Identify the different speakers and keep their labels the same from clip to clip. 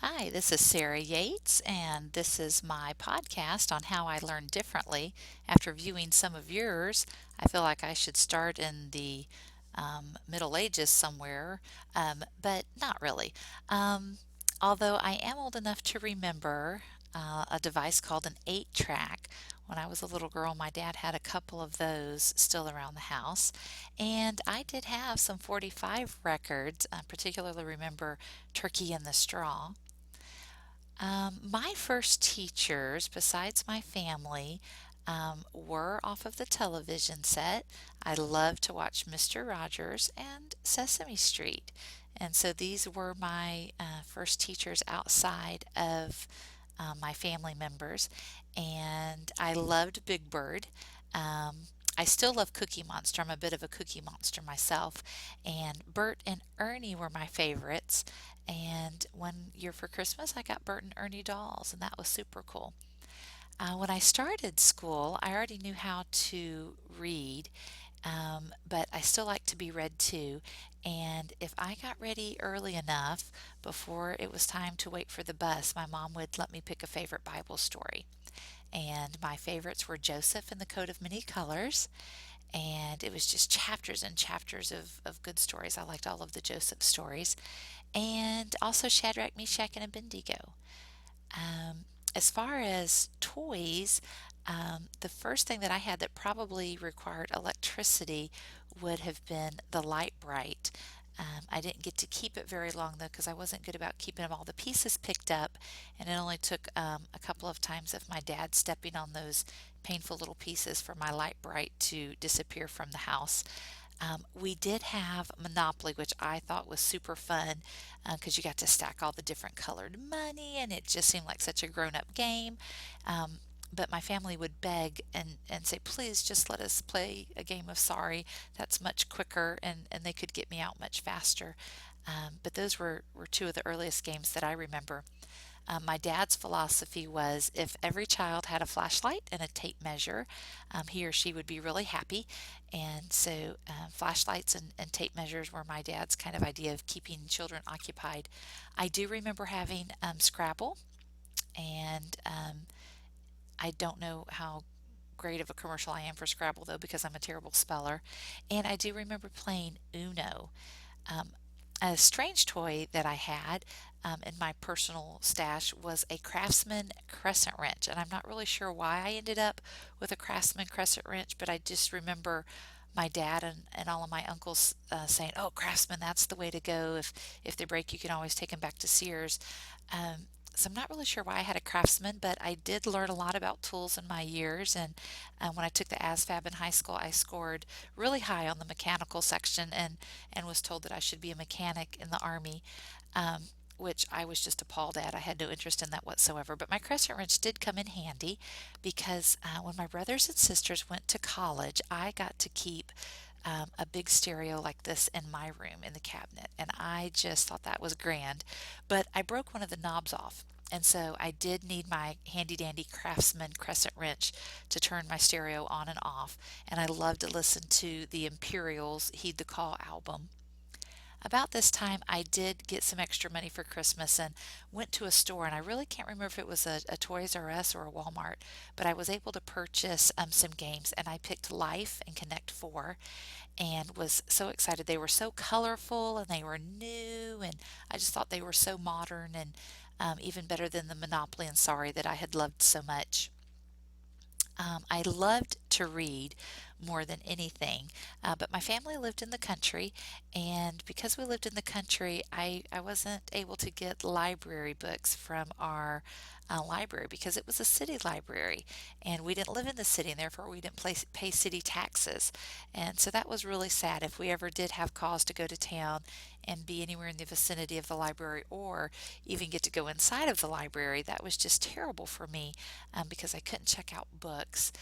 Speaker 1: Hi, this is Sarah Yates, and this is my podcast on how I learn differently. After viewing some of yours, I feel like I should start in the Middle Ages somewhere, but not really. Um, Although I am old enough to remember a device called an 8-track. When I was a little girl, my dad had a couple of those still around the house, and I did have some 45 records. I particularly remember Turkey in the Straw. My first teachers, besides my family, were off of the television set. I loved to watch Mr. Rogers and Sesame Street. And so these were my first teachers outside of my family members. And I loved Big Bird. I still love Cookie Monster. I'm a bit of a Cookie Monster myself. And Bert and Ernie were my favorites. And one year for Christmas, I got Bert and Ernie dolls, and that was super cool. When I started school, I already knew how to read, but I still like to be read to. And if I got ready early enough before it was time to wait for the bus, my mom would let me pick a favorite Bible story. And my favorites were Joseph and the Coat of Many Colors, and it was just chapters and chapters of good stories. I liked all of the Joseph stories, and also Shadrach, Meshach, and Abednego. Um, as far as toys, the first thing that I had that probably required electricity would have been the Light Bright. I didn't get to keep it very long though because I wasn't good about keeping all the pieces picked up, and it only took a couple of times of my dad stepping on those painful little pieces for my Light Bright to disappear from the house. We did have Monopoly, which I thought was super fun because you got to stack all the different colored money, and it just seemed like such a grown up game. Um, but my family would beg and say, please just let us play a game of Sorry. That's much quicker, and they could get me out much faster. But those were two of the earliest games that I remember. My dad's philosophy was if every child had a flashlight and a tape measure, he or she would be really happy. And so, flashlights and tape measures were my dad's kind of idea of keeping children occupied. I do remember having Scrabble, and I don't know how great of a commercial I am for Scrabble though because I'm a terrible speller. And I do remember playing Uno. Um, a strange toy that I had in my personal stash was a Craftsman crescent wrench, and I'm not really sure why I ended up with a Craftsman crescent wrench, but I just remember my dad and all of my uncles saying, "Oh, Craftsman, that's the way to go. If they break, you can always take them back to Sears." Um, so I'm not really sure why I had a Craftsman, but I did learn a lot about tools in my years. And when I took the ASVAB in high school, I scored really high on the mechanical section, and was told that I should be a mechanic in the Army, um, which I was just appalled at. I had no interest in that whatsoever. But my crescent wrench did come in handy because when my brothers and sisters went to college, I got to keep a big stereo like this in my room in the cabinet, and I just thought that was grand. But I broke one of the knobs off. And so I did need my handy dandy Craftsman crescent wrench to turn my stereo on and off. And I love to listen to the Imperials' Heed the Call album. About this time, I did get some extra money for Christmas and went to a store, and I really can't remember if it was a Toys R Us or a Walmart, but I was able to purchase some games, and I picked Life and Connect 4 and was so excited. They were so colorful and they were new, and I just thought they were so modern and even better than the Monopoly and Sorry that I had loved so much. I loved to read more than anything, but my family lived in the country, and because we lived in the country, I wasn't able to get library books from our library because it was a city library, and we didn't live in the city, and therefore we didn't pay city taxes. And so that was really sad. If we ever did have cause to go to town and be anywhere in the vicinity of the library or even get to go inside of the library, that was just terrible for me because I couldn't check out books.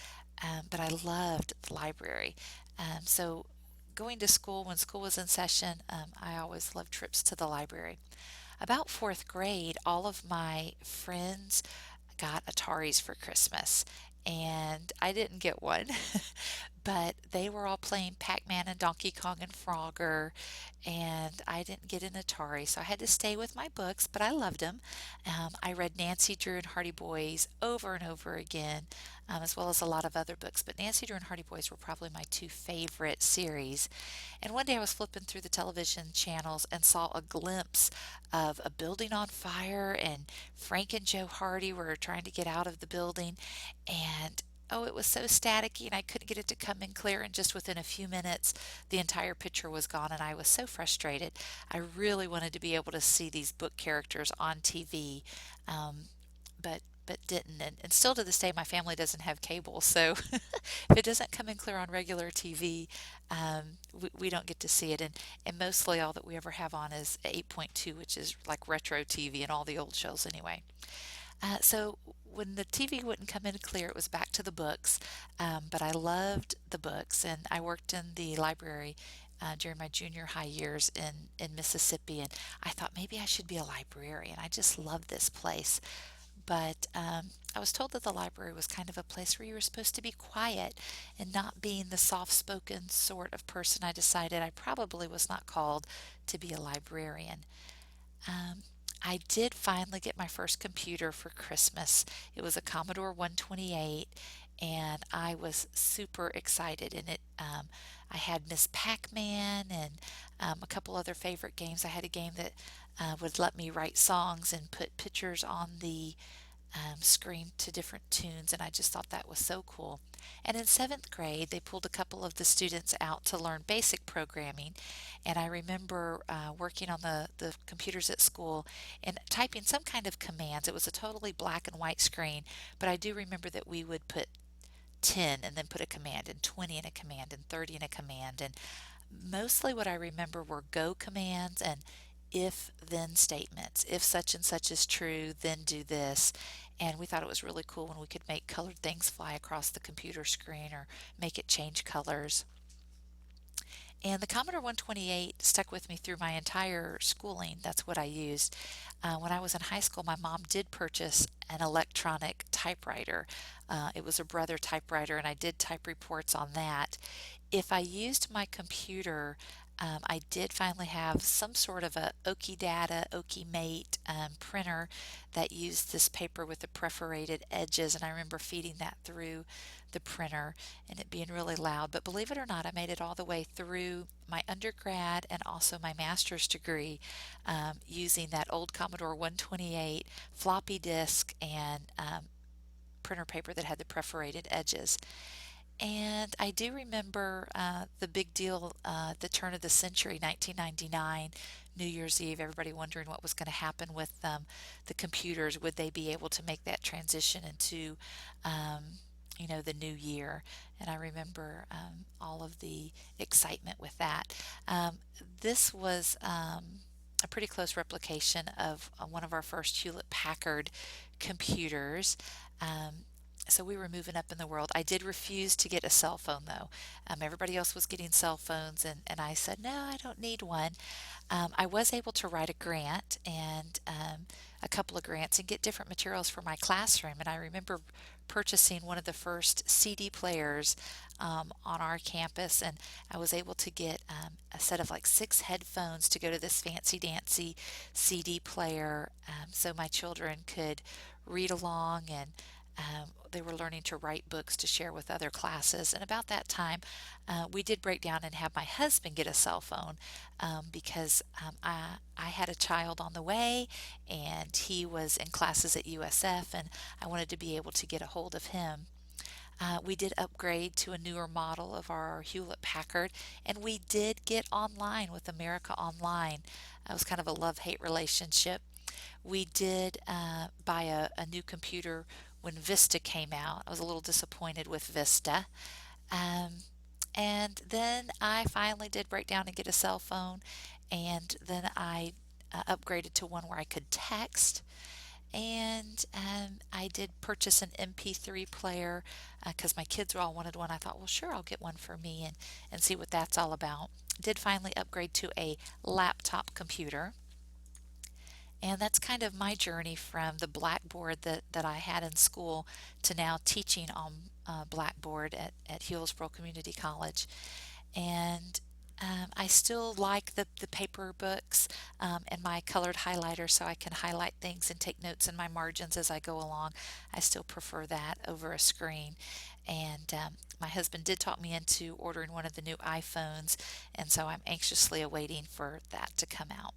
Speaker 1: But I loved the library. So going to school when school was in session, I always loved trips to the library. About fourth grade, all of my friends got Ataris for Christmas, and I didn't get one. but they were all playing Pac-Man and Donkey Kong and Frogger, and I didn't get an Atari, so I had to stay with my books, but I loved them. I read Nancy Drew and Hardy Boys over and over again, as well as a lot of other books, but Nancy Drew and Hardy Boys were probably my two favorite series. And one day I was flipping through the television channels and saw a glimpse of a building on fire, and Frank and Joe Hardy were trying to get out of the building, and oh, it was so staticky and I couldn't get it to come in clear. And just within a few minutes, the entire picture was gone, and I was so frustrated. I really wanted to be able to see these book characters on TV, but didn't. And still to this day, my family doesn't have cable, so if it doesn't come in clear on regular TV, we don't get to see it. And mostly all that we ever have on is 8.2, which is like retro TV and all the old shows anyway. So when the TV wouldn't come in clear, it was back to the books. But I loved the books, and I worked in the library during my junior high years in Mississippi, and I thought maybe I should be a librarian. I just love this place. But I was told that the library was kind of a place where you were supposed to be quiet, and not being the soft spoken sort of person, I decided I probably was not called to be a librarian. Um, I did finally get my first computer for Christmas. It was a Commodore 128, and I was super excited. And I had Miss Pac-Man and a couple other favorite games. I had a game that would let me write songs and put pictures on the screen to different tunes, and I just thought that was so cool. And in seventh grade, they pulled a couple of the students out to learn basic programming, and I remember working on the computers at school and typing some kind of commands. It was a totally black and white screen, but I do remember that we would put 10 and then put a command, and 20 in a command, and 30 in a command, and mostly what I remember were go commands and if then statements. If such and such is true, then do this. And we thought it was really cool when we could make colored things fly across the computer screen or make it change colors. And the Commodore 128 stuck with me through my entire schooling. That's what I used. When I was in high school, my mom did purchase an electronic typewriter. It was a Brother typewriter, and I did type reports on that. If I used my computer, I did finally have some sort of a Oki Data, Oki Mate printer that used this paper with the perforated edges, and I remember feeding that through the printer and it being really loud. But believe it or not, I made it all the way through my undergrad and also my master's degree using that old Commodore 128 floppy disk and printer paper that had the perforated edges. And I do remember the big deal at the turn of the century, 1999, New Year's Eve, everybody wondering what was going to happen with the computers. Would they be able to make that transition into, the new year? And I remember all of the excitement with that. This was a pretty close replication of one of our first Hewlett Packard computers. So we were moving up in the world. I did refuse to get a cell phone though. Everybody else was getting cell phones, and I said, no, I don't need one. I was able to write a grant and a couple of grants and get different materials for my classroom. And I remember purchasing one of the first CD players on our campus, and I was able to get a set of like 6 headphones to go to this fancy dancy CD player so my children could read along, and they were learning to write books to share with other classes. And about that time, we did break down and have my husband get a cell phone because I had a child on the way, and he was in classes at USF, and I wanted to be able to get a hold of him. We did upgrade to a newer model of our Hewlett Packard, and we did get online with America Online. It was kind of a love-hate relationship. We did buy a new computer when Vista came out. I was a little disappointed with Vista. Um, and then I finally did break down and get a cell phone, and then I upgraded to one where I could text. And I did purchase an MP3 player because my kids all wanted one. I thought, well, sure, I'll get one for me and see what that's all about. Did finally upgrade to a laptop computer. And that's kind of my journey from the blackboard that I had in school to now teaching on Blackboard at Hillsborough Community College. And I still like the paper books and my colored highlighter so I can highlight things and take notes in my margins as I go along. I still prefer that over a screen. And my husband did talk me into ordering one of the new iPhones, and so I'm anxiously awaiting for that to come out.